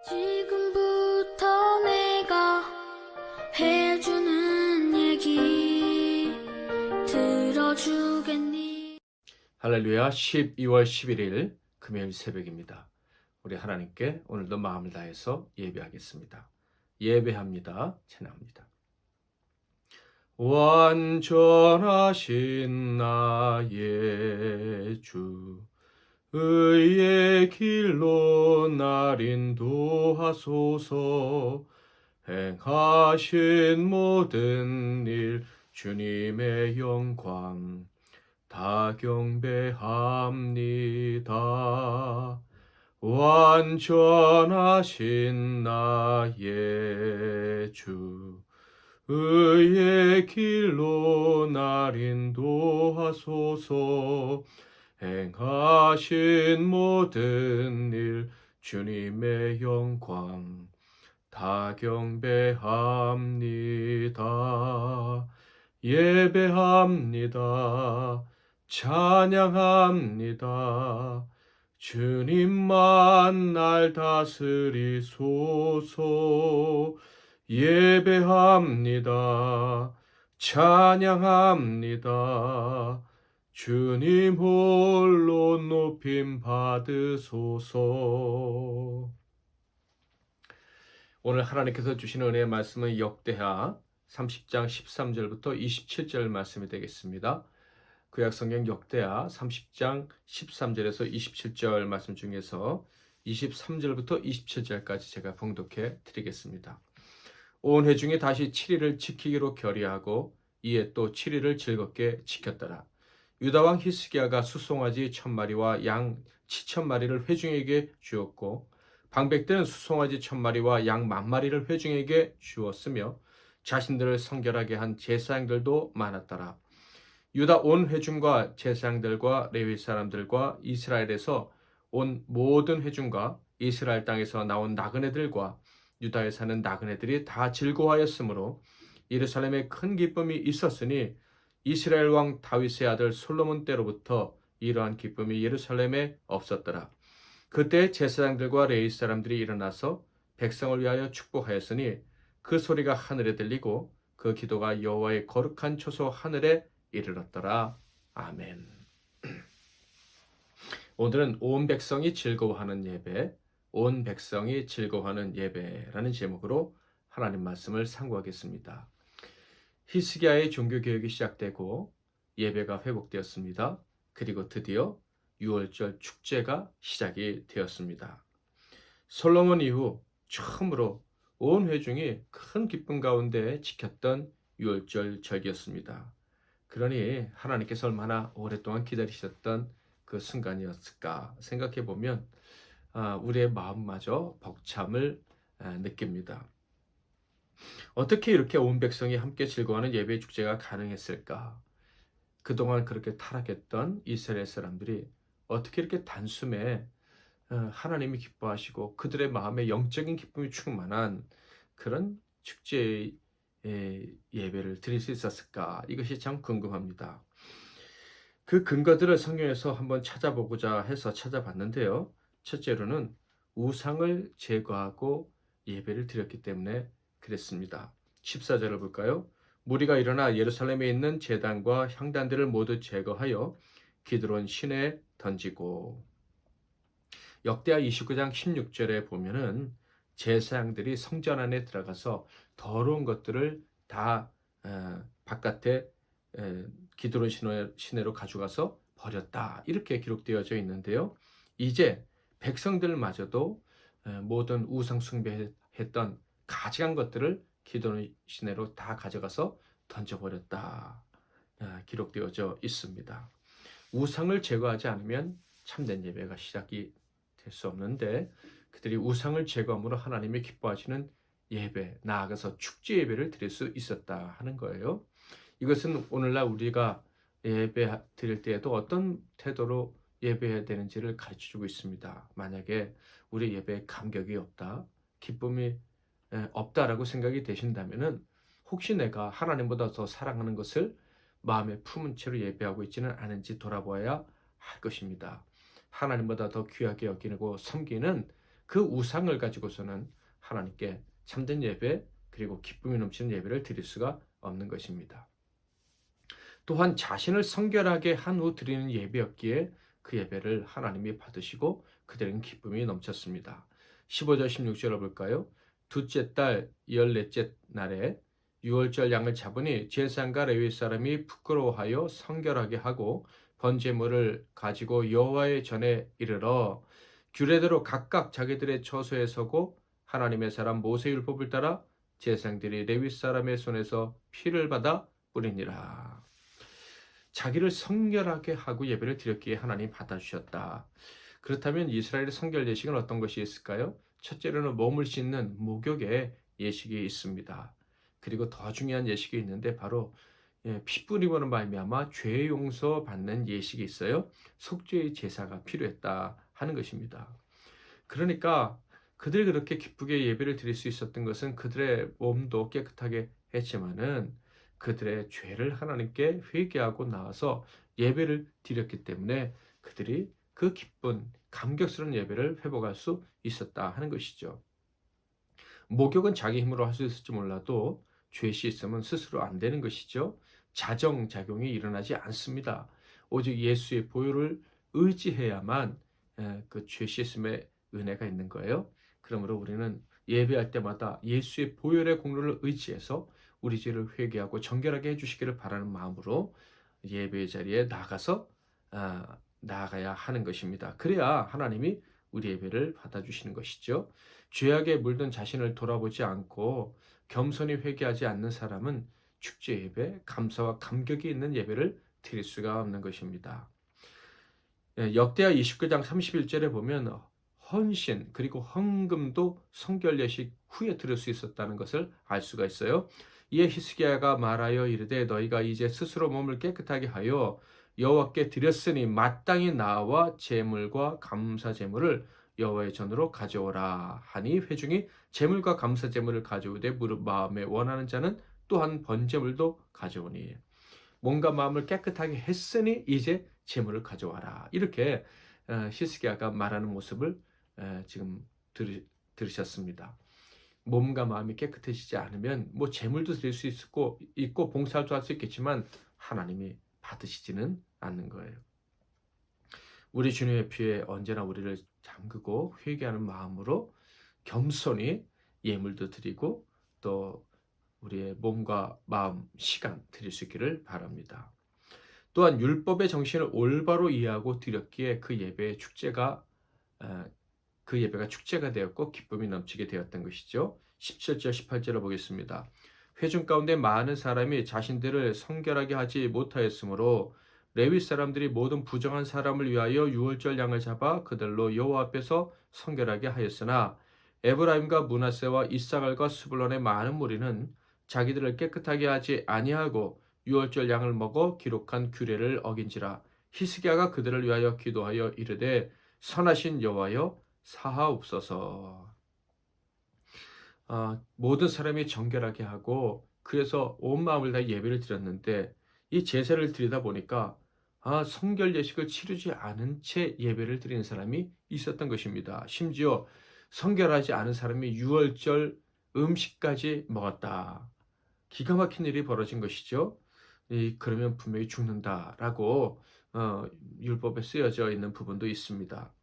지금부터 내가 해주는 얘기 들어주겠니? 할렐루야. 12월 11일 금요일 새벽입니다. 우리 하나님께 오늘도 마음을 다해서 예배하겠습니다. 예배합니다. 찬양합니다. 완전하신 나의 주, 의의 길로 날 인도하소서. 행하신 모든 일 주님의 영광 다 경배합니다. 완전하신 나의 주, 의의 길로 날 인도하소서. 행하신 모든 일 주님의 영광 다 경배합니다. 예배합니다. 찬양합니다. 주님만 날 다스리소서. 예배합니다. 찬양합니다. 주님 홀로 높임 받으소서. 오늘 하나님께서 주시는 은혜의 말씀은 역대하 30장 13절부터 27절 말씀이 되겠습니다. 구약성경 역대하 30장 13절에서 27절 말씀 중에서 23절부터 27절까지 제가 봉독해 드리겠습니다. 온 회중이 다시 7일을 지키기로 결의하고 이에 또 7일을 즐겁게 지켰더라. 유다왕 히스기야가 수송아지 1000마리와 양 7000마리를 회중에게 주었고 방백들은 수송아지 1000마리와 양 10,000마리를 회중에게 주었으며 자신들을 성결하게 한 제사장들도 많았더라. 유다 온 회중과 제사장들과 레위 사람들과 이스라엘에서 온 모든 회중과 이스라엘 땅에서 나온 나그네들과 유다에 사는 나그네들이 다 즐거워하였으므로 예루살렘에 큰 기쁨이 있었으니 이스라엘 왕 다윗의 아들 솔로몬 때로부터 이러한 기쁨이 예루살렘에 없었더라. 그때 제사장들과 레위 사람들이 일어나서 백성을 위하여 축복하였으니 그 소리가 하늘에 들리고 그 기도가 여호와의 거룩한 초소 하늘에 이르렀더라. 아멘. 오늘은 온 백성이 즐거워하는 예배, 온 백성이 즐거워하는 예배라는 제목으로 하나님 말씀을 상고하겠습니다. 히스기야의 종교개혁이 시작되고 예배가 회복되었습니다. 그리고 드디어 6월절 축제가 시작이 되었습니다. 솔로몬 이후 처음으로 온 회중이 큰 기쁨 가운데 지켰던 6월절 절기였습니다. 그러니 하나님께서 얼마나 오랫동안 기다리셨던 그 순간이었을까 생각해 보면 우리의 마음마저 벅참을 느낍니다. 어떻게 이렇게 온 백성이 함께 즐거워하는 예배 축제가 가능했을까? 그동안 그렇게 타락했던 이스라엘 사람들이 어떻게 이렇게 단숨에 하나님이 기뻐하시고 그들의 마음에 영적인 기쁨이 충만한 그런 축제의 예배를 드릴 수 있었을까? 이것이 참 궁금합니다. 그 근거들을 성경에서 한번 찾아보고자 해서 찾아봤는데요. 첫째로는 우상을 제거하고 예배를 드렸기 때문에 그랬습니다. 14절을 볼까요? 무리가 일어나 예루살렘에 있는 제단과 향단들을 모두 제거하여 기드론 시내에 던지고, 역대하 29장 16절에 보면은 제사장들이 성전 안에 들어가서 더러운 것들을 다 바깥에 기드론 시내로 가져가서 버렸다, 이렇게 기록되어져 있는데요. 이제 백성들마저도 모든 우상 숭배했던 가증한 것들을 기드론 시내로 다 가져가서 던져버렸다, 기록되어져 있습니다. 우상을 제거하지 않으면 참된 예배가 시작이 될 수 없는데 그들이 우상을 제거함으로 하나님이 기뻐하시는 예배, 나아가서 축제 예배를 드릴 수 있었다 하는 거예요. 이것은 오늘날 우리가 예배 드릴 때에도 어떤 태도로 예배해야 되는지를 가르쳐주고 있습니다. 만약에 우리 예배에 감격이 없다, 기쁨이 없다라고 생각이 되신다면은 혹시 내가 하나님보다 더 사랑하는 것을 마음에 품은 채로 예배하고 있지는 않은지 돌아보아야 할 것입니다. 하나님보다 더 귀하게 여기고 섬기는 그 우상을 가지고서는 하나님께 참된 예배 그리고 기쁨이 넘치는 예배를 드릴 수가 없는 것입니다. 또한 자신을 성결하게 한 후 드리는 예배였기에 그 예배를 하나님이 받으시고 그들은 기쁨이 넘쳤습니다. 15절 16절을 볼까요? 둘째 달 14째 날에 유월절 양을 잡으니 제사장과 레위 사람이 부끄러워하여 성결하게 하고 번제물을 가지고 여호와의 전에 이르러 규례대로 각각 자기들의 처소에 서고 하나님의 사람 모세 율법을 따라 제사장들이 레위 사람의 손에서 피를 받아 뿌리니라. 자기를 성결하게 하고 예배를 드렸기에 하나님 받아주셨다. 그렇다면 이스라엘의 성결 예식은 어떤 것이 있을까요? 첫째로는 몸을 씻는 목욕의 예식이 있습니다. 그리고 더 중요한 예식이 있는데 바로 피 뿌림으로 말미암아 죄 용서 받는 예식이 있어요. 속죄의 제사가 필요했다 하는 것입니다. 그러니까 그들이 그렇게 기쁘게 예배를 드릴 수 있었던 것은 그들의 몸도 깨끗하게 했지만은 그들의 죄를 하나님께 회개하고 나와서 예배를 드렸기 때문에 그들이 그 기쁜 감격스러운 예배를 회복할 수 있었다 하는 것이죠. 목욕은 자기 힘으로 할 수 있을지 몰라도 죄 씻음은 스스로 안 되는 것이죠. 자정작용이 일어나지 않습니다. 오직 예수의 보혈을 의지해야만 그 죄 씻음의 은혜가 있는 거예요. 그러므로 우리는 예배할 때마다 예수의 보혈의 공로를 의지해서 우리 죄를 회개하고 정결하게 해주시기를 바라는 마음으로 예배의 자리에 나가서 나아가야 하는 것입니다. 그래야 하나님이 우리 예배를 받아주시는 것이죠. 죄악에 물든 자신을 돌아보지 않고 겸손히 회개하지 않는 사람은 축제 예배, 감사와 감격이 있는 예배를 드릴 수가 없는 것입니다. 역대하 29장 31절에 보면 헌신 그리고 헌금도 성결 예식 후에 드릴 수 있었다는 것을 알 수가 있어요. 이에 히스기야가 말하여 이르되 너희가 이제 스스로 몸을 깨끗하게 하여 여호와께 드렸으니 마땅히 나와 제물과 감사 제물을 여호와의 전으로 가져오라 하니 회중이 제물과 감사 제물을 가져오되 무릇 마음에 원하는 자는 또한 번제물도 가져오니 몸과 마음을 깨끗하게 했으니 이제 제물을 가져와라. 이렇게 히스기야가 말하는 모습을 지금 들으셨습니다. 몸과 마음이 깨끗해지지 않으면 뭐 제물도 드릴 수 있고 봉사도 할 수 있겠지만 하나님이 받으시지는 않는 거예요. 우리 주님의 피에 언제나 우리를 잠그고 회개하는 마음으로 겸손히 예물도 드리고 또 우리의 몸과 마음, 시간 드릴 수 있기를 바랍니다. 또한 율법의 정신을 올바로 이해하고 드렸기에 그 예배가 축제가 되었고 기쁨이 넘치게 되었던 것이죠. 17절 18절을 보겠습니다. 회중 가운데 많은 사람이 자신들을 성결하게 하지 못하였으므로 레위 사람들이 모든 부정한 사람을 위하여 유월절 양을 잡아 그들로 여호와 앞에서 성결하게 하였으나 에브라임과 므낫세와 이사갈과 스불론의 많은 무리는 자기들을 깨끗하게 하지 아니하고 유월절 양을 먹어 기록한 규례를 어긴지라 히스기야가 그들을 위하여 기도하여 이르되 선하신 여호와여 사하옵소서. 모든 사람이 정결하게 하고 그래서 온 마음을 다 예배를 드렸는데 이 제사를 드리다 보니까 성결 예식을 치르지 않은 채 예배를 드리는 사람이 있었던 것입니다. 심지어 성결하지 않은 사람이 유월절 음식까지 먹었다. 기가 막힌 일이 벌어진 것이죠. 그러면 분명히 죽는다라고 율법에 쓰여져 있는 부분도 있습니다.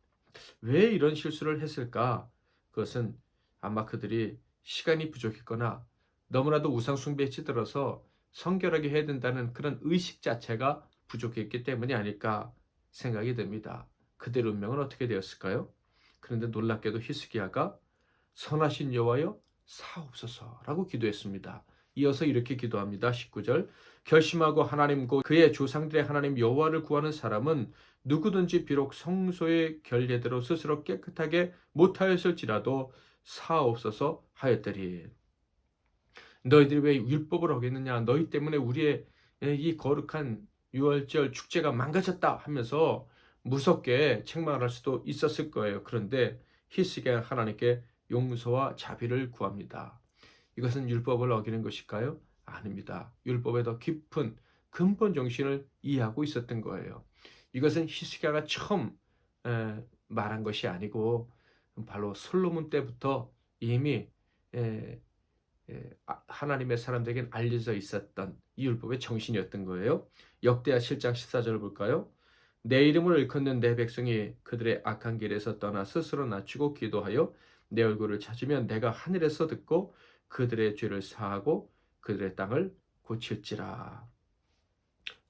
왜 이런 실수를 했을까? 그것은 아마 그들이 시간이 부족했거나 너무나도 우상 숭배에 찌들어서 성결하게 해야 된다는 그런 의식 자체가 부족했기 때문이 아닐까 생각이 듭니다. 그들의 운명은 어떻게 되었을까요? 그런데 놀랍게도 히스기야가 선하신 여호와여 사옵소서라고 기도했습니다. 이어서 이렇게 기도합니다. 19절 결심하고 하나님 곧 그의 조상들의 하나님 여호와를 구하는 사람은 누구든지 비록 성소의 결례대로 스스로 깨끗하게 못하였을지라도 사옵소서 하였더리. 너희들이 왜 율법을 어겼느냐? 너희 때문에 우리의 이 거룩한 유월절 축제가 망가졌다 하면서 무섭게 책망할 수도 있었을 거예요. 그런데 히스기야 하나님께 용서와 자비를 구합니다. 이것은 율법을 어기는 것일까요? 아닙니다. 율법의 더 깊은 근본 정신을 이해하고 있었던 거예요. 이것은 히스기야가 처음 말한 것이 아니고 바로 솔로몬 때부터 이미 예, 하나님의 사람들에겐 알려져 있었던 이 율법의 정신이었던 거예요. 역대하 7장 14절을 볼까요? 내 이름을 일컫는 내 백성이 그들의 악한 길에서 떠나 스스로 낮추고 기도하여 내 얼굴을 찾으면 내가 하늘에서 듣고 그들의 죄를 사하고 그들의 땅을 고칠지라.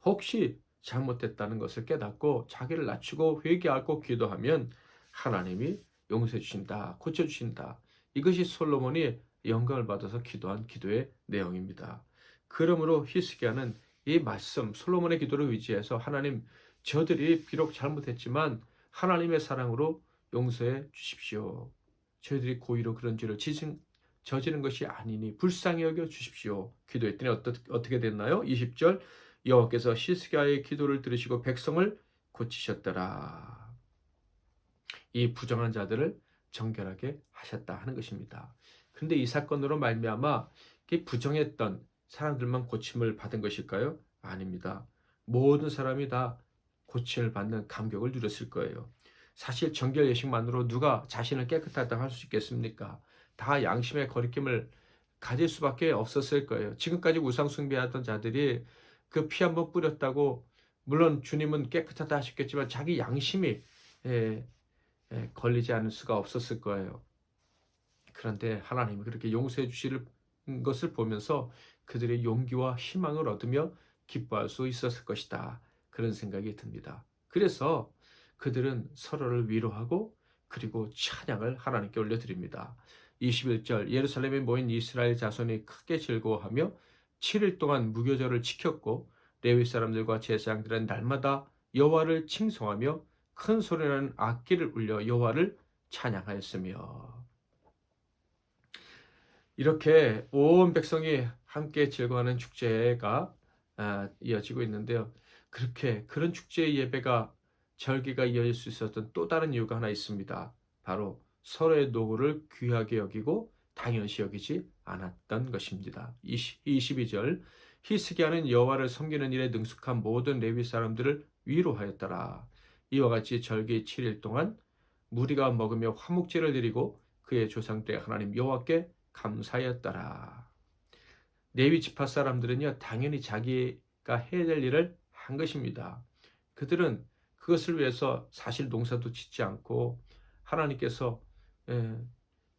혹시 잘못됐다는 것을 깨닫고 자기를 낮추고 회개하고 기도하면 하나님이 용서해 주신다, 고쳐 주신다. 이것이 솔로몬이 영광을 받아서 기도한 기도의 내용입니다. 그러므로 히스기야는 이 말씀, 솔로몬의 기도를 의지해서 하나님, 저들이 비록 잘못했지만 하나님의 사랑으로 용서해 주십시오. 저희들이 고의로 그런 죄를 저지른 것이 아니니 불쌍히 여겨 주십시오. 기도했더니 어떻게 됐나요? 20절 여호와께서 히스기야의 기도를 들으시고 백성을 고치셨더라. 이 부정한 자들을 정결하게 하셨다 하는 것입니다. 그런데 이 사건으로 말미암아 부정했던 사람들만 고침을 받은 것일까요? 아닙니다. 모든 사람이 다 고침을 받는 감격을 누렸을 거예요. 사실 정결 예식만으로 누가 자신을 깨끗하다고 할 수 있겠습니까? 다 양심의 거리낌을 가질 수밖에 없었을 거예요. 지금까지 우상 숭배하던 자들이 그 피 한번 뿌렸다고, 물론 주님은 깨끗하다 하셨겠지만 자기 양심이 예, 걸리지 않을 수가 없었을 거예요. 그런데 하나님이 그렇게 용서해 주실 것을 보면서 그들의 용기와 희망을 얻으며 기뻐할 수 있었을 것이다. 그런 생각이 듭니다. 그래서 그들은 서로를 위로하고 그리고 찬양을 하나님께 올려드립니다. 21절 예루살렘에 모인 이스라엘 자손이 크게 즐거워하며 7일 동안 무교절을 지켰고 레위 사람들과 제사장들은 날마다 여호와를 칭송하며 큰 소리나는 악기를 울려 여호와를 찬양하였으며. 이렇게 온 백성이 함께 즐거워하는 축제가 이어지고 있는데요. 그렇게 그런 축제의 예배가 절기가 이어질 수 있었던 또 다른 이유가 하나 있습니다. 바로 서로의 노고를 귀하게 여기고 당연시 여기지 않았던 것입니다. 22절 히스기야는 여호와를 섬기는 일에 능숙한 모든 레위 사람들을 위로하였더라. 이와 같이 절기 7일 동안 무리가 먹으며 화목제를 드리고 그의 조상들의 하나님 여호와께 감사였더라. 레위 지파 사람들은요, 당연히 자기가 해야 될 일을 한 것입니다. 그들은 그것을 위해서 사실 농사도 짓지 않고 하나님께서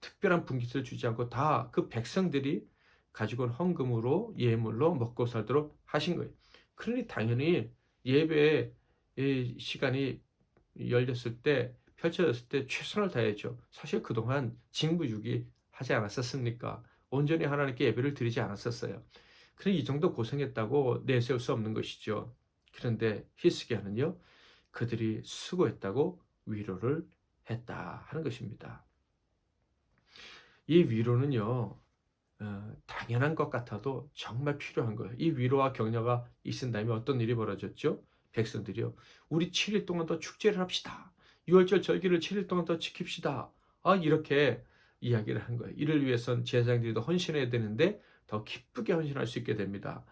특별한 분깃을 주지 않고 다 그 백성들이 가지고 온 헌금으로 예물로 먹고 살도록 하신 거예요. 그러니 당연히 예배의 시간이 열렸을 때, 펼쳐졌을 때 최선을 다해야죠. 사실 그동안 징부주기 하지 않았었습니까? 온전히 하나님께 예배를 드리지 않았었어요. 그러니 이 정도 고생했다고 내세울 수 없는 것이죠. 그런데 히스기야는요, 그들이 수고했다고 위로를 했다 하는 것입니다. 이 위로는요, 당연한 것 같아도 정말 필요한 거예요. 이 위로와 격려가 있은다면 어떤 일이 벌어졌죠? 백성들이요, 우리 7일 동안 더 축제를 합시다. 6월절 절기를 7일 동안 더 지킵시다. 이렇게 이야기를 한 거예요. 이를 위해선 제사장들이 더 헌신해야 되는데 더 기쁘게 헌신할 수 있게 됩니다.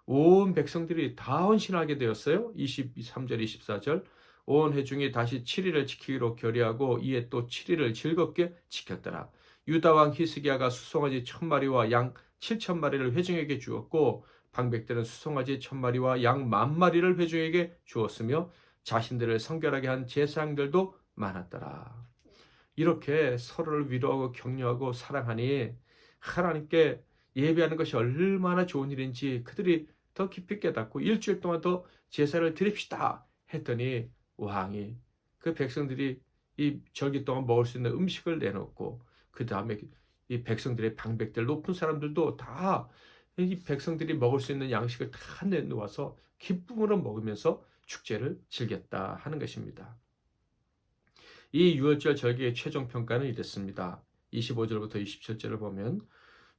온 백성들이 다 헌신하게 되었어요. 23절, 24절. 온 회중이 다시 7일을 지키기로 결의하고 이에 또 7일을 즐겁게 지켰더라. 유다 왕 히스기야가 수송아지 1000마리와 양 7000마리를 회중에게 주었고 방백들은 수송아지 1000마리와 양 10,000마리를 회중에게 주었으며 자신들을 성결하게 한 제사장들도 많았더라. 이렇게 서로를 위로하고 격려하고 사랑하니 하나님께 예배하는 것이 얼마나 좋은 일인지 그들이 더 깊이 깨닫고 일주일 동안 더 제사를 드립시다 했더니 왕이 그 백성들이 이 절기 동안 먹을 수 있는 음식을 내놓고 그 다음에 이 백성들의 방백들 높은 사람들도 다 이 백성들이 먹을 수 있는 양식을 다 내놓아서 기쁨으로 먹으면서 축제를 즐겼다 하는 것입니다. 이 유월절 절기의 최종 평가는 이랬습니다. 25절부터 27절을 보면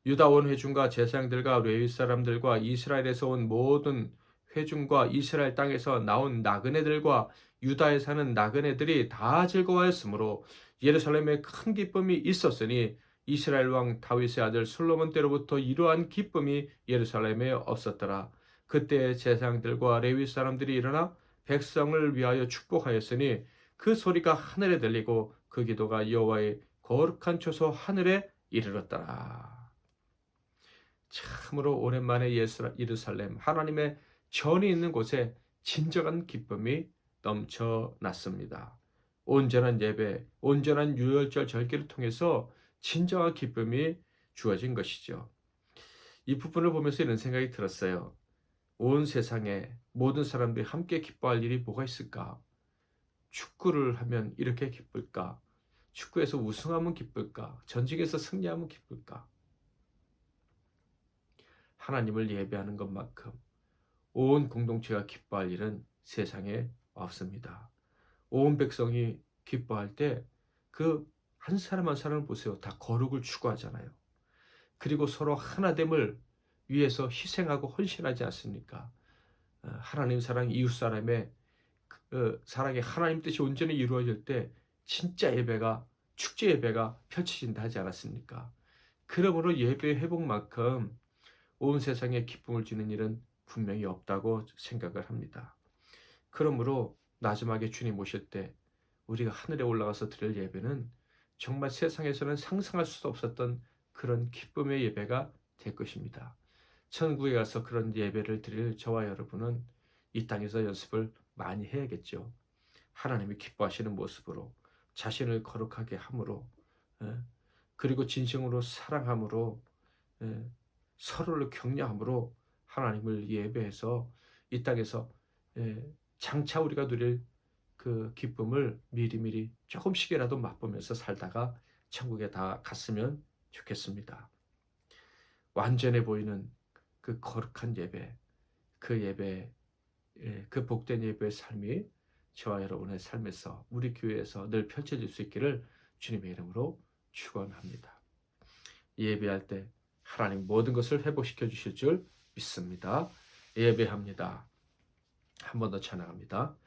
유다 온 회중과 제사장들과 레위 사람들과 이스라엘에서 온 모든 회중과 이스라엘 땅에서 나온 나그네들과 유다에 사는 나그네들이 다 즐거워했으므로 예루살렘에 큰 기쁨이 있었으니 이스라엘 왕 다윗의 아들 솔로몬 때로부터 이러한 기쁨이 예루살렘에 없었더라. 그때 제사장들과 레위 사람들이 일어나 백성을 위하여 축복하였으니 그 소리가 하늘에 들리고 그 기도가 여호와의 거룩한 처소 하늘에 이르렀더라. 참으로 오랜만에 예루살렘 하나님의 전이 있는 곳에 진정한 기쁨이 넘쳐났습니다. 온전한 예배, 온전한 유월절 절기를 통해서 진정한 기쁨이 주어진 것이죠. 이 부분을 보면서 이런 생각이 들었어요. 온 세상에 모든 사람들이 함께 기뻐할 일이 뭐가 있을까? 축구를 하면 이렇게 기쁠까? 축구에서 우승하면 기쁠까? 전쟁에서 승리하면 기쁠까? 하나님을 예배하는 것만큼 온 공동체가 기뻐할 일은 세상에 없습니다. 온 백성이 기뻐할 때 그 한 사람 한 사람을 보세요. 다 거룩을 추구하잖아요. 그리고 서로 하나됨을 위해서 희생하고 헌신하지 않습니까? 하나님 사랑, 이웃 사람의 사랑이 하나님 뜻이 온전히 이루어질 때 진짜 예배가, 축제 예배가 펼쳐진다 하지 않았습니까? 그러므로 예배 회복만큼 온 세상에 기쁨을 주는 일은 분명히 없다고 생각을 합니다. 그러므로 마지막에 주님 오실 때 우리가 하늘에 올라가서 드릴 예배는 정말 세상에서는 상상할 수 없었던 그런 기쁨의 예배가 될 것입니다. 천국에 가서 그런 예배를 드릴 저와 여러분은 이 땅에서 연습을 많이 해야겠죠. 하나님이 기뻐하시는 모습으로 자신을 거룩하게 함으로, 예, 그리고 진정으로 사랑함으로, 예, 서로를 격려함으로 하나님을 예배해서 이 땅에서, 예, 장차 우리가 누릴 그 기쁨을 미리미리 조금씩이라도 맛보면서 살다가 천국에 다 갔으면 좋겠습니다. 완전해 보이는 그 거룩한 예배, 그 예배, 그 복된 예배의 삶이 저와 여러분의 삶에서, 우리 교회에서 늘 펼쳐질 수 있기를 주님의 이름으로 축원합니다. 예배할 때 하나님 모든 것을 회복시켜 주실 줄 믿습니다. 예배합니다. 한 번 더 찬양합니다.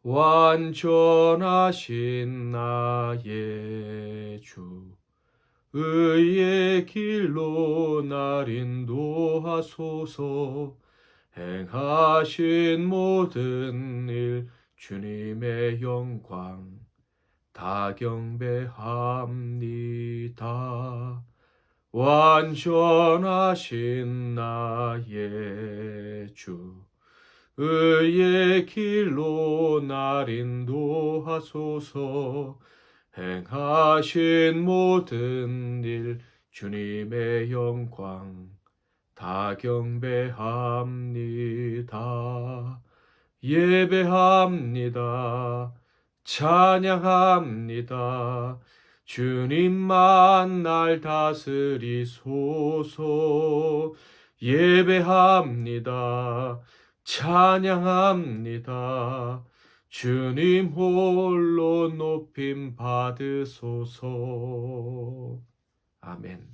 완전하신 나의 주, 의의 길로 날 인도하소서. 행하신 모든 일 주님의 영광 다 경배합니다. 완전하신 나의 주, 의의 길로 날 인도하소서. 행하신 모든 일 주님의 영광 다 경배합니다. 예배합니다. 찬양합니다. 주님만 날 다스리소서. 예배합니다. 찬양합니다. 주님 홀로 높임 받으소서. 아멘.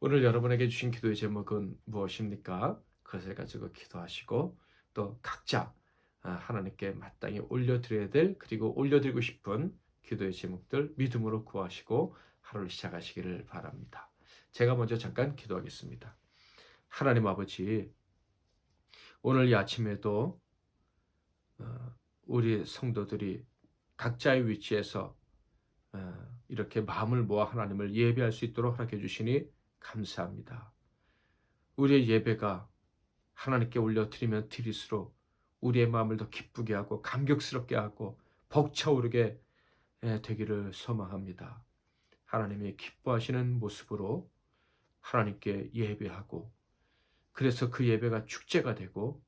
오늘 여러분에게 주신 기도의 제목은 무엇입니까? 그것을 가지고 기도하시고 또 각자 하나님께 마땅히 올려드려야 될, 그리고 올려드리고 싶은 기도의 제목들 믿음으로 구하시고 하루를 시작하시기를 바랍니다. 제가 먼저 잠깐 기도하겠습니다. 하나님 아버지, 오늘 이 아침에도 우리 성도들이 각자의 위치에서 이렇게 마음을 모아 하나님을 예배할 수 있도록 허락해 주시니 감사합니다. 우리의 예배가 하나님께 올려드리면 드릴수록 우리의 마음을 더 기쁘게 하고 감격스럽게 하고 벅차오르게 되기를 소망합니다. 하나님이 기뻐하시는 모습으로 하나님께 예배하고, 그래서 그 예배가 축제가 되고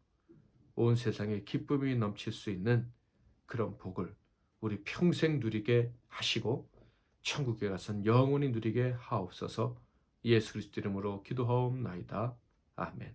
온 세상에 기쁨이 넘칠 수 있는 그런 복을 우리 평생 누리게 하시고 천국에 가선 영원히 누리게 하옵소서. 예수 그리스도 이름으로 기도하옵나이다. 아멘.